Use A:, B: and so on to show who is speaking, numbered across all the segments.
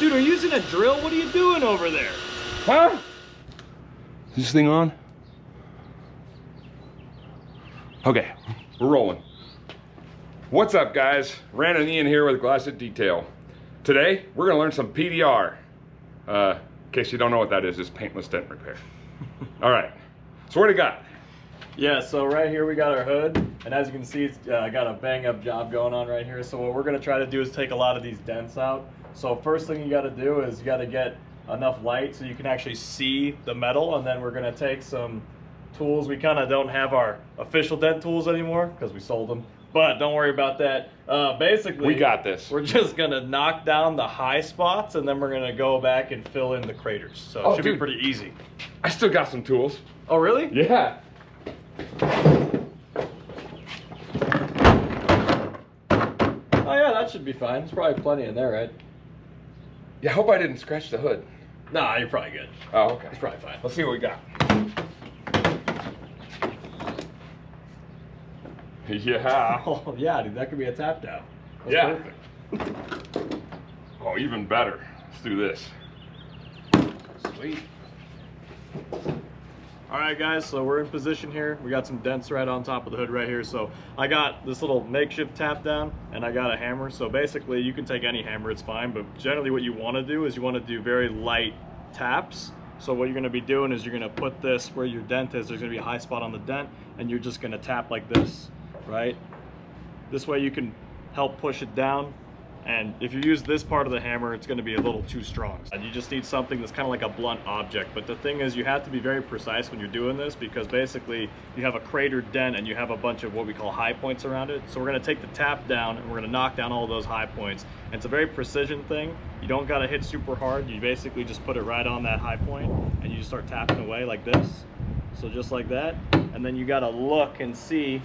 A: Dude, are you using a drill? What are you doing over there?
B: Huh? Is this thing on? Okay, we're rolling. What's up, guys? Rand and Ian here with Glasset Detail. Today, we're gonna learn some PDR. In case you don't know what that is, it's paintless dent repair. All right, so what do you got?
A: Yeah, so right here we got our hood, and as you can see, it's got a bang up job going on right here. So what we're gonna try to do is take a lot of these dents out. So first thing you gotta do is you gotta get enough light so you can actually see the metal, and then we're gonna take some tools. We kind of don't have our official dent tools anymore because we sold them, but don't worry about that. Basically,
B: We got this.
A: We're just gonna knock down the high spots, and then we're gonna go back and fill in the craters. So it should be pretty easy.
B: I still got some tools.
A: Oh, really?
B: Yeah.
A: Oh yeah, that should be fine. There's probably plenty in there, right?
B: Yeah, I hope I didn't scratch the hood.
A: Nah, you're probably good.
B: Oh, okay.
A: It's probably fine.
B: Let's see what we got. Yeah.
A: Oh yeah, dude, that could be a tap down. That's
B: Yeah.
A: perfect.
B: Oh, even better. Let's do this.
A: Sweet. All right, guys, so we're in position here. We got some dents right on top of the hood right here. So I got this little makeshift tap down, and I got a hammer. So basically, you can take any hammer, it's fine. But generally what you want to do is you want to do very light taps. So what you're going to be doing is you're going to put this where your dent is. There's going to be a high spot on the dent, and you're just going to tap like this, right? This way you can help push it down. And if you use this part of the hammer, it's going to be a little too strong. And you just need something that's kind of like a blunt object. But the thing is, you have to be very precise when you're doing this, because basically you have a cratered dent and you have a bunch of what we call high points around it. So we're going to take the tap down and we're going to knock down all those high points. And it's a very precision thing. You don't got to hit super hard. You basically just put it right on that high point and you just start tapping away like this. So just like that. And then you got to look and see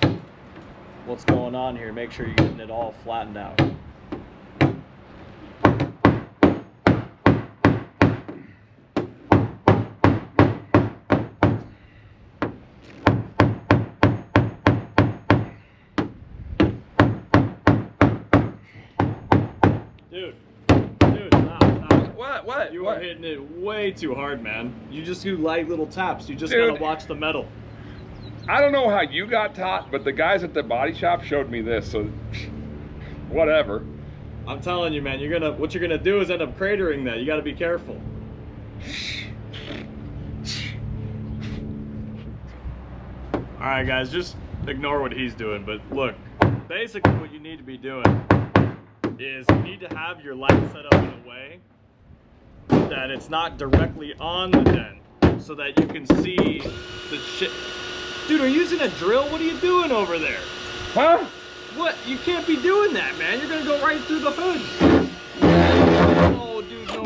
A: what's going on here. Make sure you're getting it all flattened out. Dude, stop.
B: What?
A: You are hitting it way too hard, man. You just do light little taps. You just gotta watch the metal.
B: I don't know how you got taught, but the guys at the body shop showed me this, so whatever.
A: I'm telling you, man, what you're gonna do is end up cratering that. You gotta be careful. Alright guys, just ignore what he's doing, but look, basically what you need to be doing is you need to have your light set up in a way that it's not directly on the dent, so that you can see the shit. Dude, are you using a drill? What are you doing over there?
B: Huh?
A: What? You can't be doing that, man. You're gonna go right through the hood. Oh, dude, no.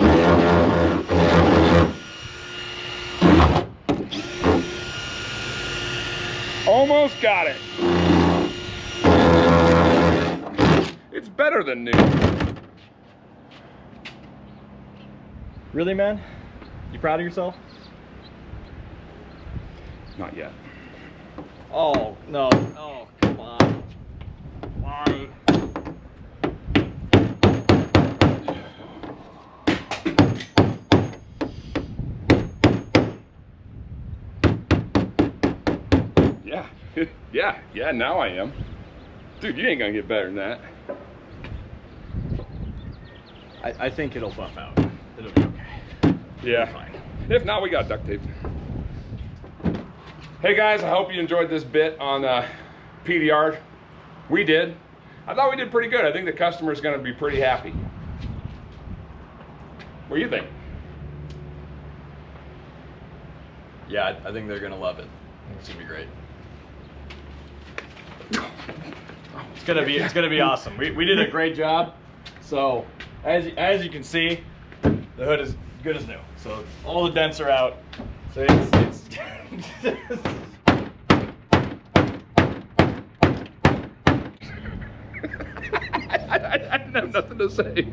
B: Almost got it. It's better than new.
A: Really, man? You proud of yourself?
B: Not yet.
A: Oh, no. Oh, come on. Why?
B: Yeah, now I am. Dude, you ain't gonna get better than that.
A: I think it'll buff out. It'll be okay.
B: Yeah.
A: Fine.
B: If not, we got duct tape. Hey guys, I hope you enjoyed this bit on PDR. We did. I thought we did pretty good. I think the customer's gonna be pretty happy. What do you think?
A: Yeah, I think they're gonna love it. It's gonna be great. It's gonna be awesome. We did a great job. So as you can see, the hood is good as new. So all the dents are out. So it's
B: I didn't have nothing to say.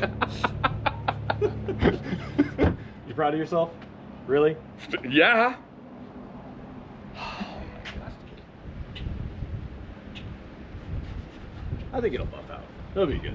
A: You proud of yourself? Really?
B: Yeah.
A: I think it'll buff out. It'll be good.